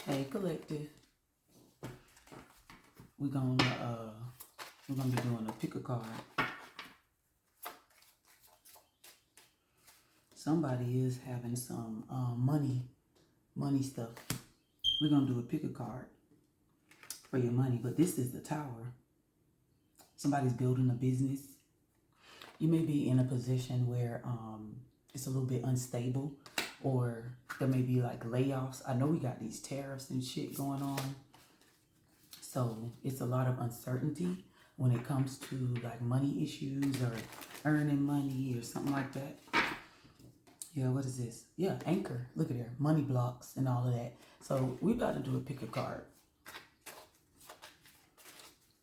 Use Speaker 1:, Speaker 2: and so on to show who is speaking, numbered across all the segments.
Speaker 1: Hey, collective. We're gonna be doing a pick a card. Somebody is having some money stuff. We're gonna do a pick a card for your money, but this is the Tower. Somebody's building a business. You may be in a position where it's a little bit unstable, or there may be like layoffs. I know we got these tariffs and shit going on, so it's a lot of uncertainty when it comes to like money issues or earning money or something like that. Yeah, what is this? Yeah, anchor. Look at there. Money blocks and all of that. So we about to do a pick a card.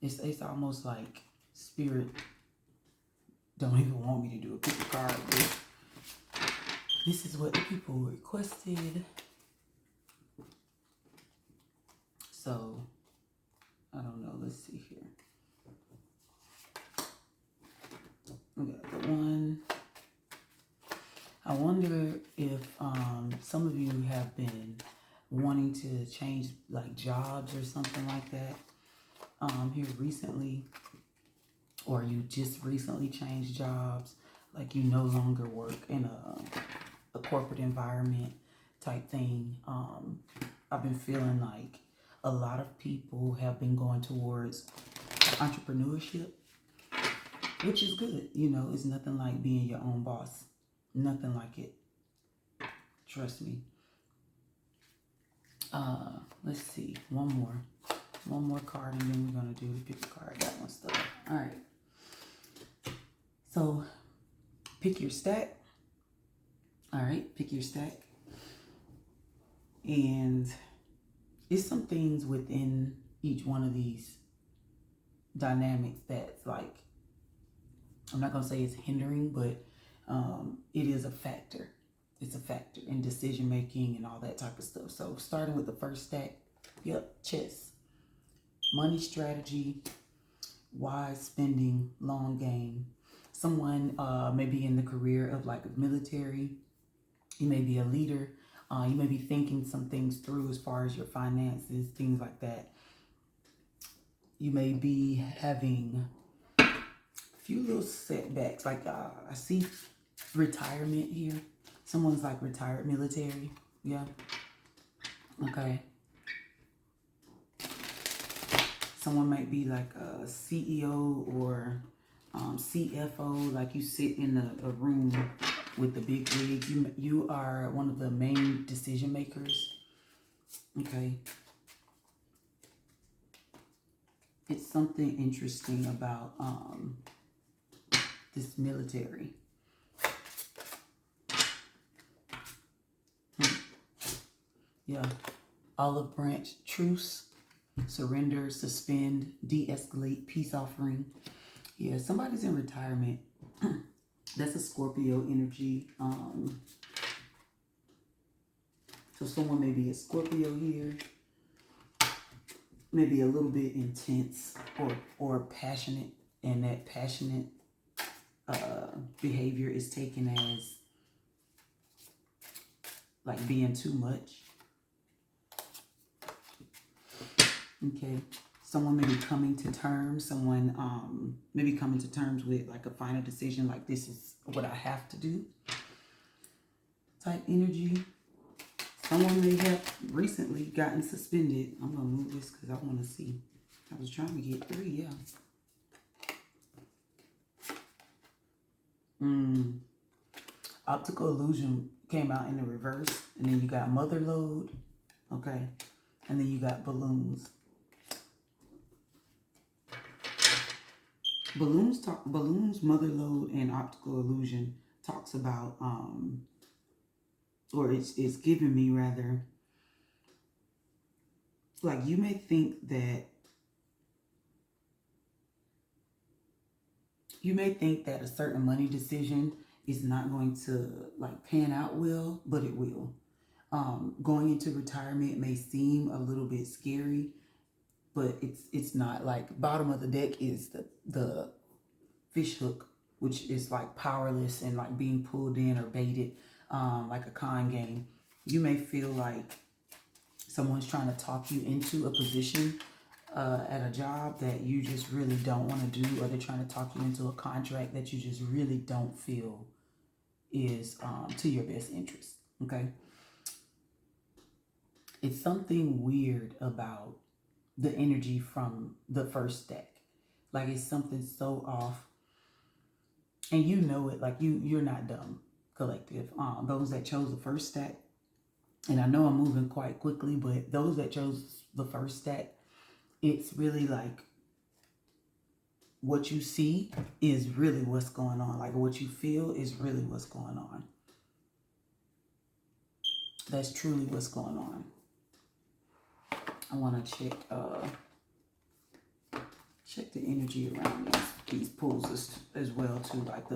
Speaker 1: It's almost like spirit don't even want me to do a pick a card, but this is what the people requested. So I don't know. Let's see here. We got the one. I wonder if some of you have been wanting to change like jobs or something like that here recently, or you just recently changed jobs, like you no longer work in a corporate environment type thing. I've been feeling like a lot of people have been going towards entrepreneurship, which is good. You know, it's nothing like being your own boss. Nothing like it. Trust me. Let's see. One more card, and then we're gonna do the pick a card. That one's stuff. All right. So pick your stack. All right, pick your stack. And it's some things within each one of these dynamics that's like, I'm not gonna say it's hindering, but it is a factor. It's a factor in decision making and all that type of stuff. So starting with the first stack, yep, chess. Money strategy, wise spending, long game. Someone may be in the career of like a military. You may be a leader. You may be thinking some things through as far as your finances, things like that. You may be having a few little setbacks. Like I see retirement here. Someone's like retired military. Yeah. Okay. Someone might be like a CEO or CFO, like you sit in a room with the big wigs. You are one of the main decision makers. Okay. It's something interesting about this military. Yeah. Olive branch, truce, surrender, suspend, de-escalate, peace offering. Yeah, somebody's in retirement. That's a Scorpio energy. So someone may be a Scorpio here. Maybe a little bit intense or passionate, and that passionate behavior is taken as like being too much. Okay. Someone may be coming to terms. Someone may be coming to terms with like a final decision, like this is what I have to do type energy. Someone may have recently gotten suspended. I'm going to move this because I want to see. I was trying to get 3, yeah. Optical illusion came out in the reverse. And then you got mother load. Okay. And then you got balloons. Balloons, mother load, and optical illusion talks about, or it's giving me rather, like you may think that a certain money decision is not going to like pan out well, but it will. Going into retirement may seem a little bit scary, but it's not. Like bottom of the deck is the fish hook, which is like powerless and like being pulled in or baited, like a con game. You may feel like Someone's trying to talk you into a position at a job that you just really don't want to do, or they're trying to talk you into a contract that you just really don't feel is to your best interest. Okay. It's something weird about the energy from the first stack. Like it's something so off, and you know it. Like you're not dumb, collective. Those that chose the first stack, and I know I'm moving quite quickly, but those that chose the first stack, it's really like what you see is really what's going on. Like what you feel is really what's going on. That's truly what's going on. I want to check the energy around these pools as well too, like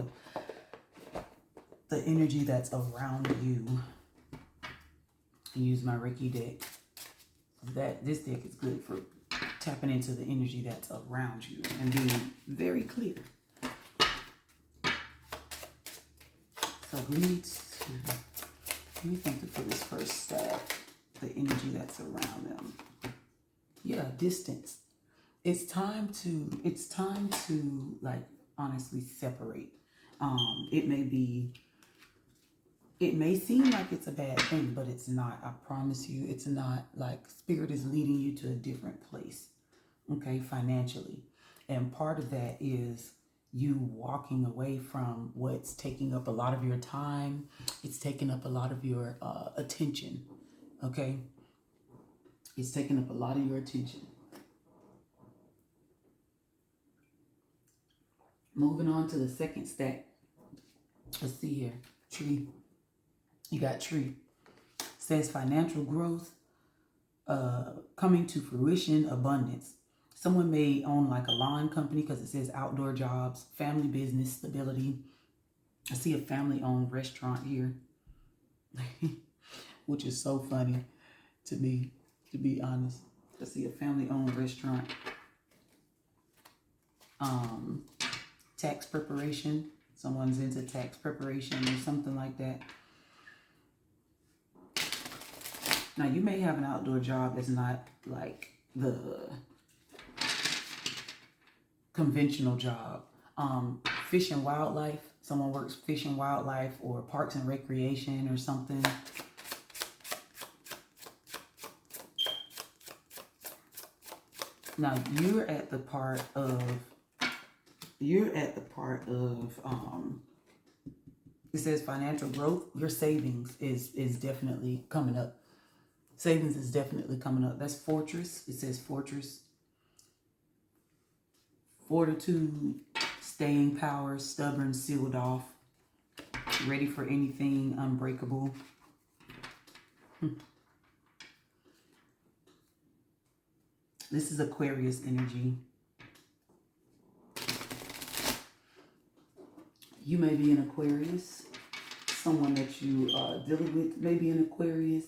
Speaker 1: the energy that's around you. I use my Reiki deck. This deck is good for tapping into the energy that's around you and being very clear. So we need to, let me think for this first step, the energy that's around them. Yeah, distance. It's time to like honestly separate. It may seem like it's a bad thing, but it's not. I promise you, it's not. Like spirit is leading you to a different place, okay, financially. And part of that is you walking away from what's taking up a lot of your time. It's taking up a lot of your attention, okay? It's taking up a lot of your attention. Moving on to the second stack. Let's see here. Tree. You got tree. It says financial growth, coming to fruition, abundance. Someone may own like a lawn company because it says outdoor jobs, family business, stability. I see a family-owned restaurant here, which is so funny to me, to be honest. I see a family-owned restaurant. Tax preparation. Someone's into tax preparation or something like that. Now, you may have an outdoor job that's not like the conventional job. Fish and wildlife. Someone works fish and wildlife or parks and recreation or something. Now, you're at the part of it says financial growth. Your savings is definitely coming up. Savings is definitely coming up. That's fortress. It says fortress. Fortitude, staying power, stubborn, sealed off, ready for anything, unbreakable. This is Aquarius energy. You may be an Aquarius. Someone that you are dealing with may be an Aquarius.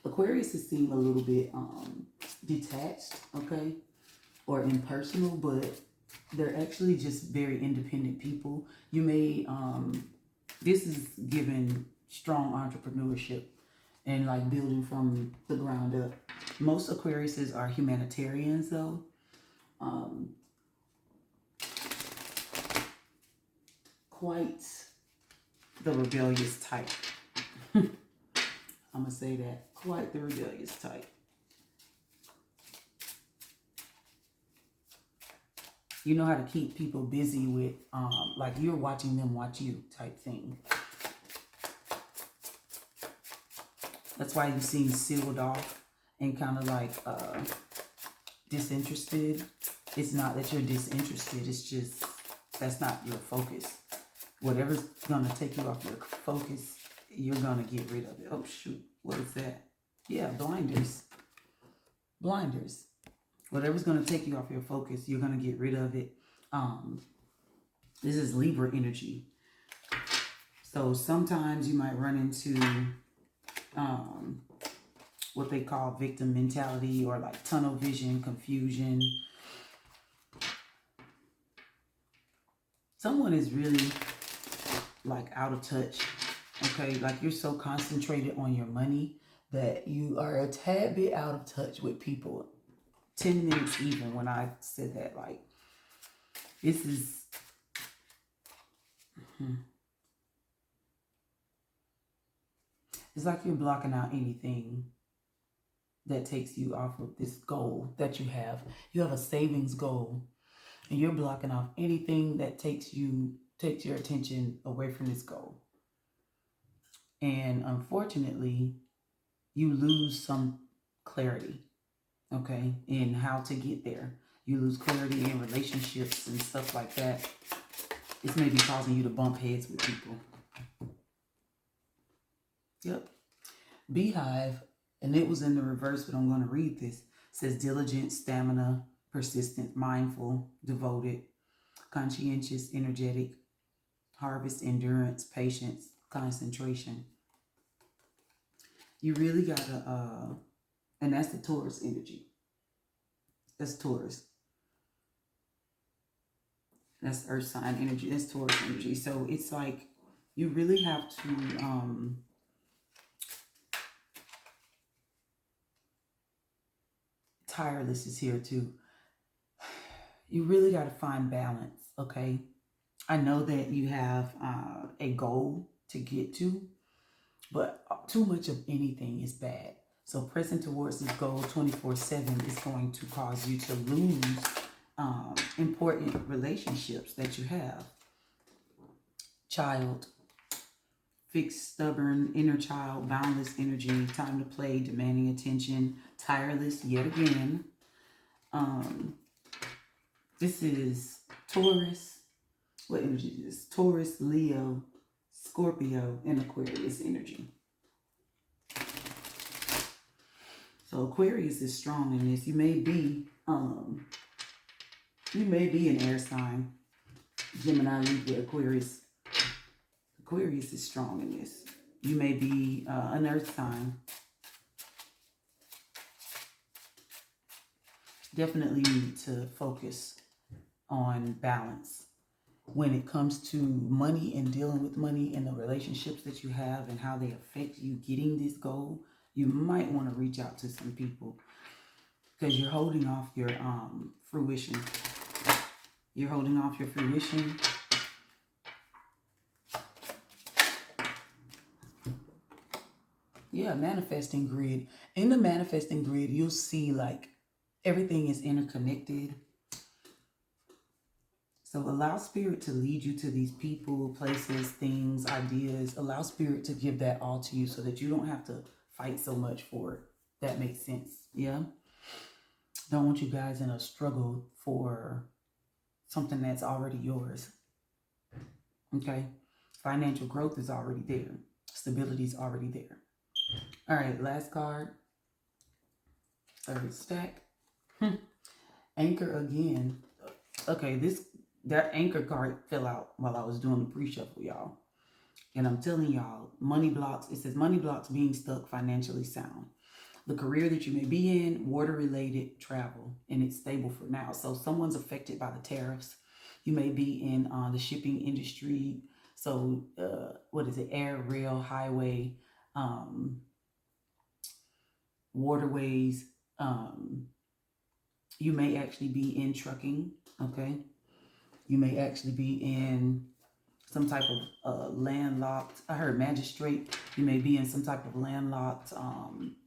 Speaker 1: Aquarius is seen a little bit detached, okay, or impersonal, but they're actually just very independent people. You may, this is given strong entrepreneurship and like building from the ground up. Most Aquariuses are humanitarians though. Quite the rebellious type. I'm going to say that. Quite the rebellious type. You know how to keep people busy with, like you're watching them watch you type thing. That's why you seem sealed off and kind of like disinterested. It's not that you're disinterested. It's just, that's not your focus. Whatever's going to take you off your focus, you're going to get rid of it. Oh, shoot. What is that? Yeah, blinders. Blinders. Whatever's going to take you off your focus, you're going to get rid of it. This is Libra energy. So sometimes you might run into what they call victim mentality or like tunnel vision, confusion. Someone is really like out of touch. Okay, like you're so concentrated on your money that you are a tad bit out of touch with people. 10 minutes even when I said that, like, this is, it's like you're blocking out anything that takes you off of this goal that you have. You have a savings goal, and you're blocking off anything that takes your attention away from this goal. And unfortunately, you lose some clarity, okay, in how to get there. You lose clarity in relationships and stuff like that. This may be causing you to bump heads with people. Yep. Beehive, and it was in the reverse, but I'm going to read this. It says diligent, stamina, persistent, mindful, devoted, conscientious, energetic, harvest, endurance, patience, concentration. You really gotta, and that's the Taurus energy. That's Taurus. That's Earth sign energy. That's Taurus energy. So it's like you really have to tireless is here too. You really got to find balance, okay? I know that you have a goal to get to, but too much of anything is bad. So pressing towards this goal 24/7 is going to cause you to lose important relationships that you have. Child, fixed, stubborn, inner child, boundless energy, time to play, demanding attention, tireless yet again. This is Taurus. What energy is this? Taurus, Leo, Scorpio, and Aquarius energy. So Aquarius is strong in this. You may be an air sign. Gemini, Libra, Aquarius. Aquarius is strong in this. You may be an earth sign. Definitely need to focus on balance when it comes to money and dealing with money and the relationships that you have and how they affect you getting this goal. You might want to reach out to some people because you're holding off your fruition. You're holding off your fruition. Yeah, manifesting grid. In the manifesting grid, you'll see like everything is interconnected. So allow spirit to lead you to these people, places, things, ideas. Allow spirit to give that all to you so that you don't have to fight so much for it. That makes sense. Yeah. Don't want you guys in a struggle for something that's already yours. Okay. Financial growth is already there. Stability is already there. All right. Last card. Third stack. Anchor again. Okay. That anchor card fell out while I was doing the pre-shuffle, y'all. And I'm telling y'all, money blocks, it says money blocks being stuck, financially sound. The career that you may be in, water-related, travel, and it's stable for now. So someone's affected by the tariffs. You may be in the shipping industry. So air, rail, highway, waterways. You may actually be in trucking, okay? You may actually be in some type of landlocked, I heard magistrate. You may be in some type of landlocked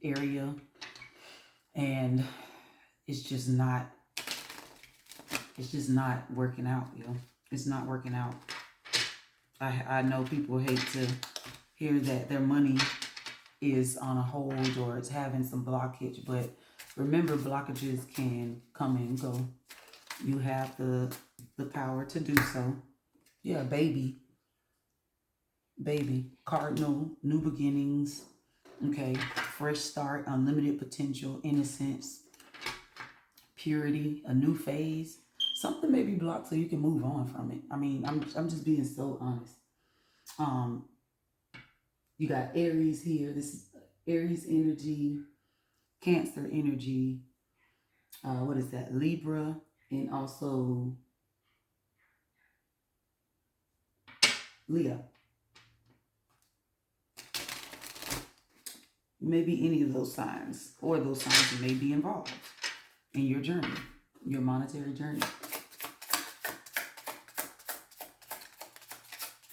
Speaker 1: area. And it's just not working out, yo. It's not working out. I know people hate to hear that their money is on a hold or it's having some blockage, but remember, blockages can come and go. You have the power to do so. Yeah, baby, cardinal, new beginnings, okay, fresh start, unlimited potential, innocence, purity, a new phase. Something may be blocked so you can move on from it. I mean, I'm just being so honest. You got Aries here. This is Aries energy, Cancer energy. What is that? Libra, and also Leo. Maybe any of those signs, or those signs may be involved in your journey, your monetary journey.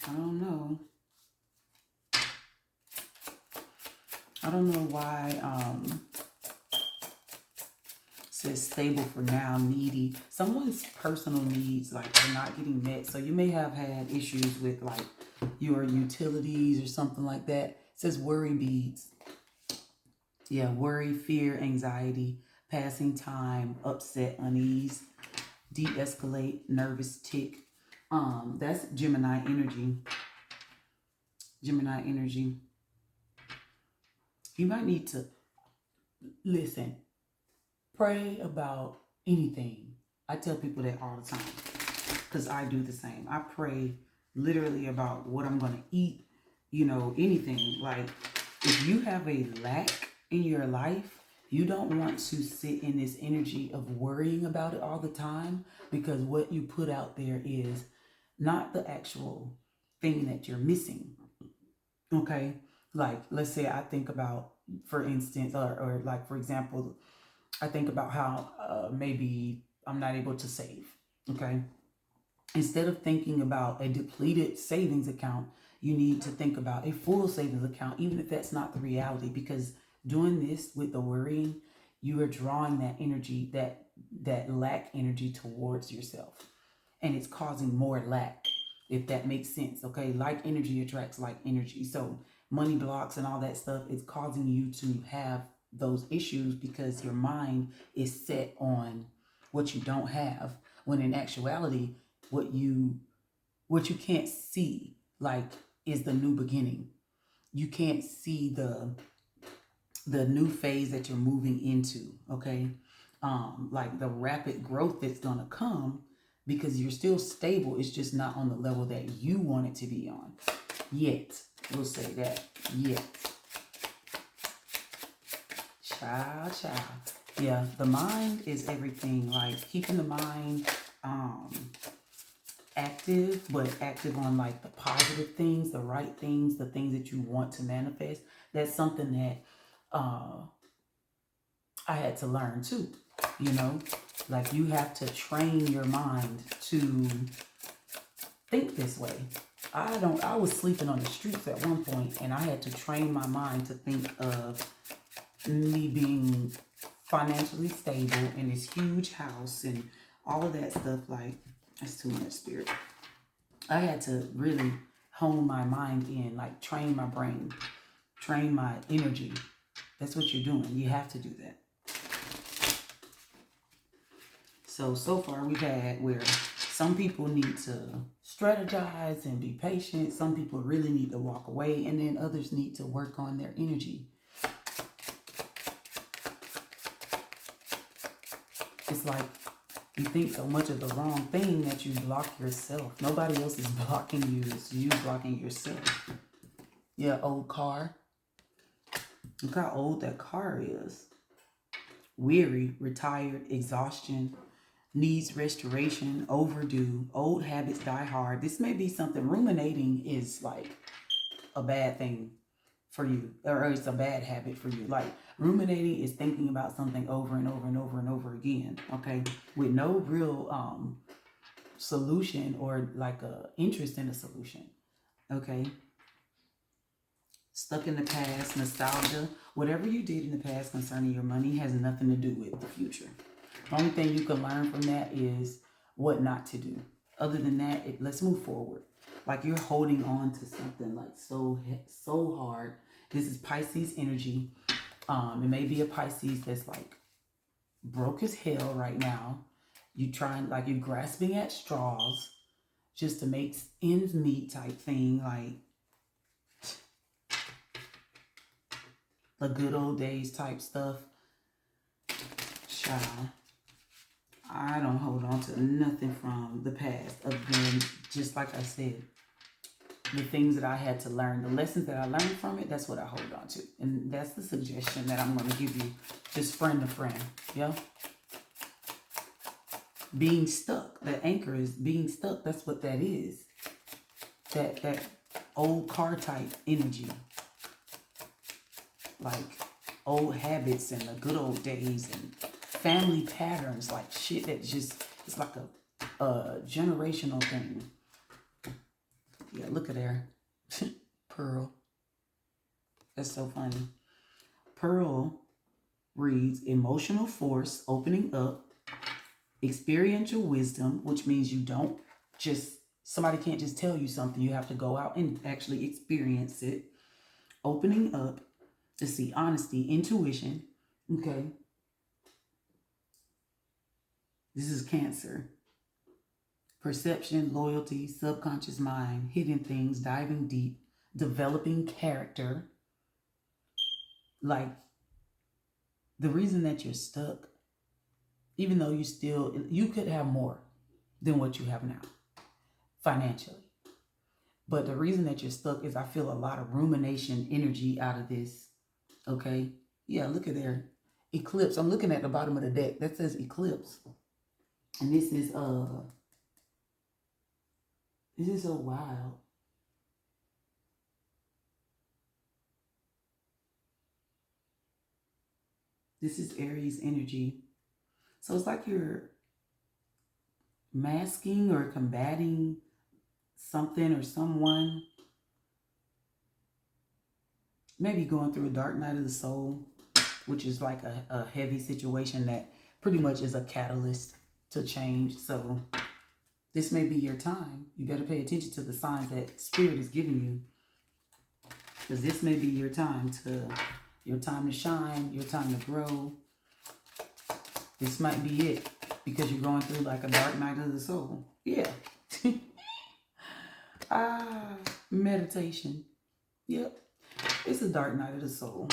Speaker 1: I don't know. I don't know why says stable for now, needy. Someone's personal needs like are not getting met. So you may have had issues with like your utilities or something like that. It says worry beads. Yeah, worry, fear, anxiety, passing time, upset, unease, de-escalate, nervous tick. That's Gemini energy. Gemini energy. You might need to listen. Pray about anything. I tell people that all the time because I do the same. I pray literally about what I'm going to eat, you know, anything. Like if you have a lack in your life, you don't want to sit in this energy of worrying about it all the time, because what you put out there is not the actual thing that you're missing. Okay? Like, let's say I think about, for instance, or like, for example, I think about how maybe I'm not able to save. Okay? Instead of thinking about a depleted savings account, you need to think about a full savings account, even if that's not the reality, because doing this with the worrying, you are drawing that energy, that lack energy towards yourself, and it's causing more lack, if that makes sense. Okay, like energy attracts like energy. So money blocks and all that stuff is causing you to have those issues because your mind is set on what you don't have, when in actuality what you can't see like is the new beginning. You can't see the new phase that you're moving into. Okay, like the rapid growth that's gonna come, because you're still stable. It's just not on the level that you want it to be on yet. We'll say that yet. Child. Yeah, the mind is everything. Like keeping the mind active, but active on like the positive things, the right things, the things that you want to manifest. That's something that I had to learn too. You know, like you have to train your mind to think this way. I was sleeping on the streets at one point, and I had to train my mind to think of me being financially stable in this huge house and all of that stuff. Like, that's too much, spirit. I had to really hone my mind in, like train my brain, train my energy. That's what you're doing. You have to do that. So far we've had where some people need to strategize and be patient. Some people really need to walk away, and then others need to work on their energy. It's like you think so much of the wrong thing that you block yourself. Nobody else is blocking you. It's you blocking yourself. Yeah, old car. Look how old that car is. Weary, retired, exhaustion, needs restoration, overdue, old habits die hard. This may be something. Ruminating is like a bad thing for you, or it's a bad habit for you. Like ruminating is thinking about something over and over and over and over again, okay, with no real solution or like a interest in a solution. Okay, stuck in the past, nostalgia. Whatever you did in the past concerning your money has nothing to do with the future. The only thing you can learn from that is what not to do. Other than that, let's move forward. Like you're holding on to something like so hard. This is Pisces energy. It may be a Pisces that's like broke as hell right now. You trying, like you're grasping at straws just to make ends meet type thing. Like the good old days type stuff. Child, I don't hold on to nothing from the past other than, just like I said, the things that I had to learn, the lessons that I learned from it, that's what I hold on to. And that's the suggestion that I'm going to give you, just friend to friend. Yeah? Being stuck, that anchor is being stuck. That's what that is. That old car type energy. like old habits and the good old days and family patterns, like shit that just, it's like a generational thing. Yeah, look at there. Pearl. That's so funny. Pearl reads emotional force, opening up, experiential wisdom, which means you don't just, somebody can't just tell you something. You have to go out and actually experience it. Opening up, let's see, honesty, intuition. Okay. This is Cancer. Perception, loyalty, subconscious mind, hidden things, diving deep, developing character. Like, the reason that you're stuck, even though you could have more than what you have now financially. But the reason that you're stuck is I feel a lot of rumination energy out of this. Okay. Yeah, look at there. Eclipse. I'm looking at the bottom of the deck. That says eclipse. And this is so wild. This is Aries energy. So it's like you're masking or combating something or someone. Maybe going through a dark night of the soul, which is like a heavy situation that pretty much is a catalyst to change. So this may be your time. You better pay attention to the signs that Spirit is giving you, because this may be your time to shine, your time to grow. This might be it, because you're going through like a dark night of the soul. Yeah. Meditation. Yep. It's a dark night of the soul.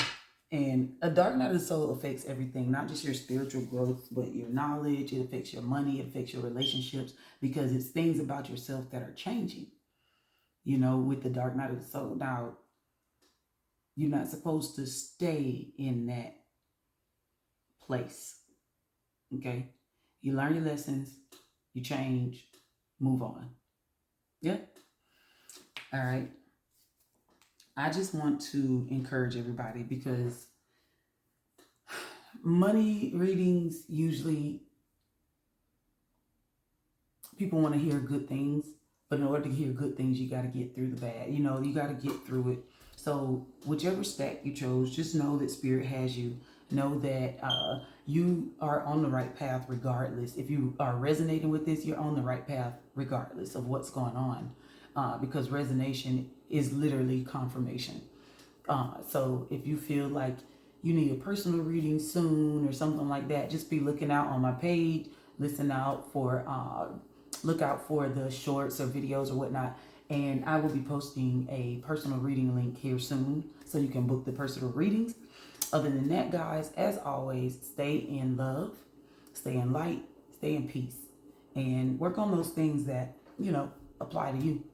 Speaker 1: And a dark night of the soul affects everything, not just your spiritual growth, but your knowledge. It affects your money. It affects your relationships, because it's things about yourself that are changing, with the dark night of the soul. Now, you're not supposed to stay in that place. Okay? You learn your lessons, you change, move on. Yeah? All right. I just want to encourage everybody, because money readings, usually people want to hear good things, but in order to hear good things, you got to get through the bad. You got to get through it. So whichever stack you chose, just know that Spirit has you. Know that you are on the right path regardless. If you are resonating with this, you're on the right path regardless of what's going on, because resonation is literally confirmation. So if you feel like you need a personal reading soon or something like that, just be looking out on my page. Look out for the shorts or videos or whatnot. And I will be posting a personal reading link here soon, so you can book the personal readings. Other than that, guys, as always, stay in love, stay in light, stay in peace, and work on those things that, apply to you.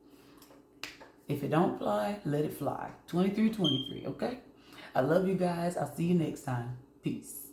Speaker 1: If it don't fly, let it fly. 2323, okay? I love you guys. I'll see you next time. Peace.